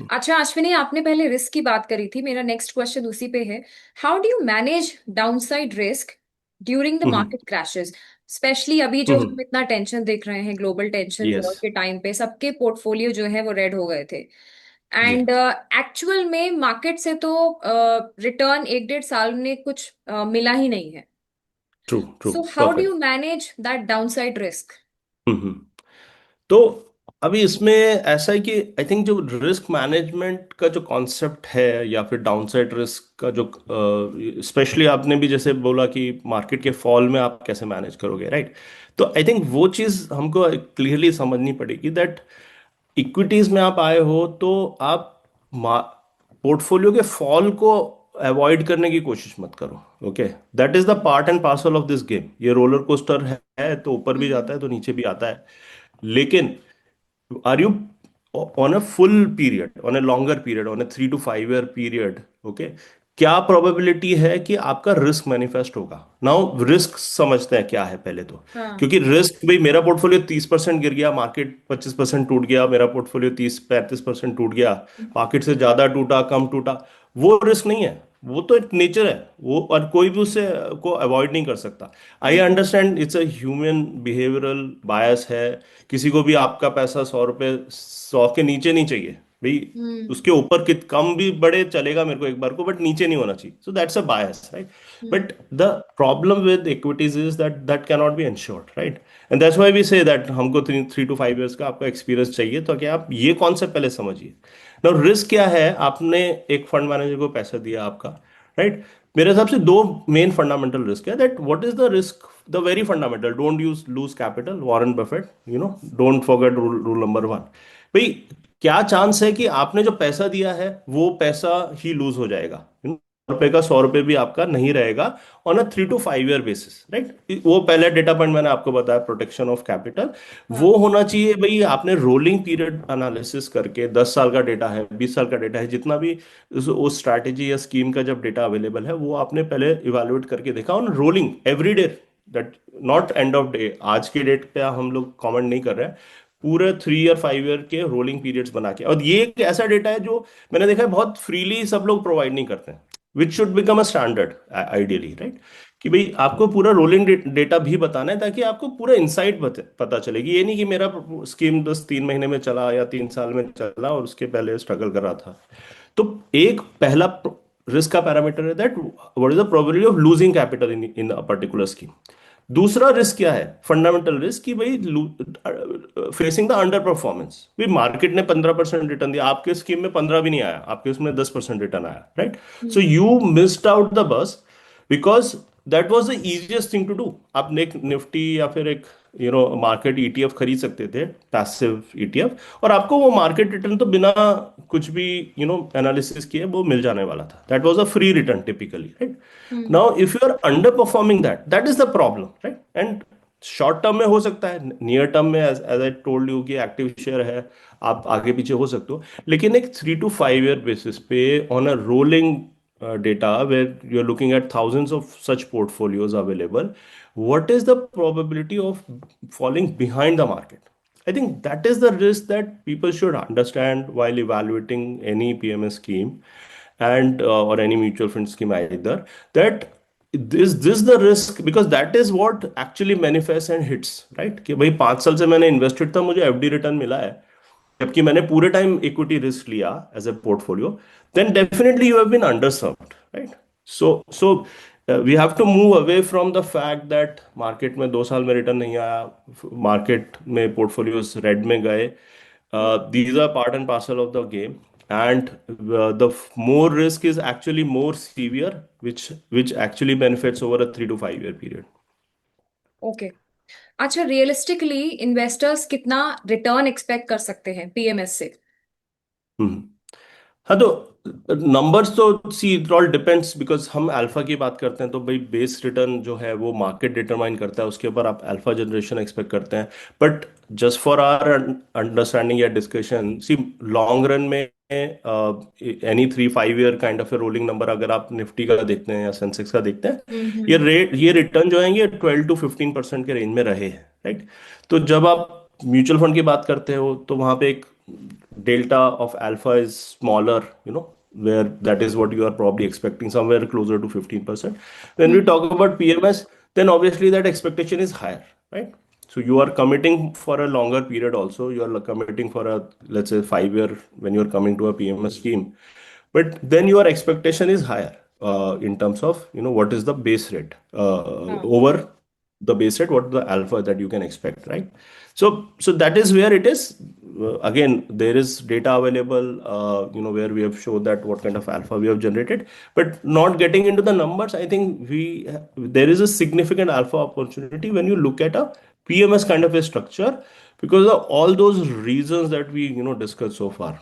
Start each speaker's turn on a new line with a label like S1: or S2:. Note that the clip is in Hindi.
S1: अच्छा अश्विनी, आपने पहले रिस्क की बात करी थी, मेरा नेक्स्ट क्वेश्चन उसी पे है। How do you manage downside risk during the
S2: hmm.
S1: Market crashes? Specially अभी जो
S2: हम्म।
S1: हम इतना टेंशन देख रहे हैं, ग्लोबल टेंशन,
S2: यस।
S1: वॉर के टाइम पे सबके पोर्टफोलियो जो है वो रेड हो गए थे।
S2: जी।
S1: एंड एक्चुअल में मार्केट से तो रिटर्न एक डेढ़ साल में कुछ मिला ही नहीं है।
S2: True true.
S1: So how do you
S2: perfect.
S1: Manage that downside risk?
S2: Hmm. तो अभी इसमें ऐसा है कि आई थिंक जो रिस्क मैनेजमेंट का जो कॉन्सेप्ट है या फिर डाउनसाइड रिस्क का जो स्पेशली आपने भी जैसे बोला कि मार्केट के फॉल में आप कैसे मैनेज करोगे, राइट? तो आई थिंक वो चीज़ हमको क्लियरली समझनी पड़ेगी दैट इक्विटीज में आप आए हो तो आप पोर्टफोलियो के फॉल को अवॉइड करने की कोशिश मत करो। Okay, that is the part and parcel of this game. ये रोलर कोस्टर है तो ऊपर भी जाता
S1: हम्म।
S2: है तो नीचे भी आता है। लेकिन are you on a full period, on a longer period, on a 3 to 5 year period? Okay, क्या प्रोबेबिलिटी है कि आपका रिस्क मैनिफेस्ट होगा? नाउ रिस्क समझते हैं क्या है पहले तो।
S1: हाँ।
S2: क्योंकि रिस्क, भाई मेरा पोर्टफोलियो 30% गिर गया, मार्केट 25% टूट गया, मेरा पोर्टफोलियो 30-35% टूट गया, मार्केट से ज्यादा टूटा कम टूटा, वो रिस्क नहीं है। वो तो एक नेचर है वो, और कोई भी उससे को अवॉइड नहीं कर सकता। I
S1: hmm.
S2: Understand it's a human behavioural bias है। किसी को भी आपका पैसा 100 रुपये 100 के नीचे नहीं चाहिए भाई।
S1: हम्म।
S2: उसके ऊपर कित कम भी बढ़े चलेगा मेरे को एक बार को, बट नीचे नहीं होना चाहिए। So that's a bias, right?
S1: Hmm.
S2: But the problem with equities is that that can not be insured, right? And that's why we say that हमको 3 to 5 years का आपका एक्सपीरियंस चाहिए, तो कि आप ये कॉन्सेप्ट पहले समझिए। नाउ रिस्क क्या है? आपने एक फंड मैनेजर को पैसा दिया आपका, राइट? मेरे हिसाब से दो मेन फंडामेंटल रिस्क है। That what is the risk? The very fundamental, don't use lose capital, Warren Buffett, don't forget rule number 1। भाई, क्या चांस है कि आपने जो पैसा दिया है वो पैसा ही लूज हो जाएगा? 100 रुपए का 100 रुपए भी आपका नहीं रहेगा on a 3 to 5 year basis, right? वो पहला डेटा पॉइंट मैंने आपको बताया, प्रोटेक्शन ऑफ कैपिटल।
S1: हाँ।
S2: वो होना चाहिए भाई। आपने रोलिंग पीरियड एनालिसिस करके, 10 साल का डेटा है, 20 साल का डेटा है, जितना भी उस स्ट्रैटेजी या स्कीम का जब डेटा अवेलेबल है, वो आपने पहले इवेलुएट करके देखा on rolling every day. That not end of day, आज के डेट पे हम लोग कमेंट नहीं कर रहे हैं। पूरे 3 or 5 year के रोलिंग पीरियड्स बना के, और ये एक ऐसा डेटा है जो मैंने देखा है बहुत फ्रीली सब लोग प्रोवाइड नहीं करते हैं, which should become a standard ideally, right? कि भाई आपको पूरा रोलिंग डेटा भी बताना है ताकि आपको पूरा इंसाइट पता चलेगी। ये नहीं कि मेरा स्कीम बस 3 महीने में चला या 3 साल में चला और उसके पहले स्ट्रगल कर रहा था। तो एक पहला रिस्क का पैरामीटर है that what is the probability of losing capital in in a particular scheme. दूसरा रिस्क क्या है? फंडामेंटल रिस्क, कि भाई फेसिंग द अंडर परफॉर्मेंस। भाई मार्केट ने 15% रिटर्न दिया, आपके स्कीम में 15 भी नहीं आया, आपके उसमें 10% रिटर्न आया, right? So
S1: hmm.
S2: You missed out the bus because that was the easiest thing to do. आपने एक निफ्टी या फिर एक मार्केट ईटीएफ खरीद सकते थे, पैसिव ईटीएफ, और आपको वो मार्केट रिटर्न तो बिना कुछ भी एनालिसिस किए वो मिल जाने वाला था। That was a free return typically, right?
S1: Hmm.
S2: Now if you are under performing, that is the problem, right? And short term में हो सकता है, नियर टर्म में एज आई टोल्ड यू कि एक्टिव शेयर है, आप आगे पीछे हो सकते हो। लेकिन एक 3 to 5 year बेसिस पे on a rolling data where you're looking at thousands of such portfolios available, what is the probability of falling behind the market? I think that is the risk that people should understand while evaluating any PMS scheme, and or any mutual fund scheme either. That this the risk, because that is what actually manifests and hits, right? कि भाई 5 साल से मैंने इन्वेस्टेड था, मुझे एफडी रिटर्न मिला है, जबकि मैंने पूरे टाइम इक्विटी रिस्क लिया as a portfolio, then definitely you have been underserved, right? So we have to move away from the fact that market में 2 साल में रिटर्न नहीं आया, मार्केट में पोर्टफोलियोज रेड में गए। These are part and parcel of the game, and the more risk is actually more severe, which actually benefits over a 3 to 5 year period.
S1: Okay. अच्छा, रियलिस्टिकली इन्वेस्टर्स कितना रिटर्न एक्सपेक्ट कर सकते हैं पीएमएस से?
S2: हम्म। हाँ, तो नंबर्स तो see it all depends, because हम अल्फा की बात करते हैं तो भाई बेस रिटर्न जो है वो मार्केट डिटरमाइन करता है, उसके ऊपर आप अल्फा जनरेशन एक्सपेक्ट करते हैं। But just for our understanding या डिस्कशन, सी लॉन्ग रन में any 3 5 year kind of a rolling number अगर आप निफ्टी का देखते हैं या सेंसेक्स का देखते हैं, ये
S1: हम्म।
S2: रेट ये रिटर्न जो है ये 12 to 15% के रेंज में रहे हैं, राइट? तो जब आप म्यूचुअल फंड की बात करते हो तो वहां पे एक delta of alpha is smaller, where that is what you are probably expecting, somewhere closer to 15%. When we
S1: Hmm.
S2: talk about PMS, then obviously that expectation is higher, right? So you are committing for a longer period also. You are committing for a, let's say, 5 year when you're coming to a PMS scheme. But then your expectation is higher in terms of, what is the base rate
S1: हाँ.
S2: over the base rate, what the alpha that you can expect, right? So that is where it is. Again, there is data available, where we have showed that what kind of alpha we have generated, but not getting into the numbers. I think there is a significant alpha opportunity when you look at a PMS kind of a structure because of all those reasons that we discussed so far.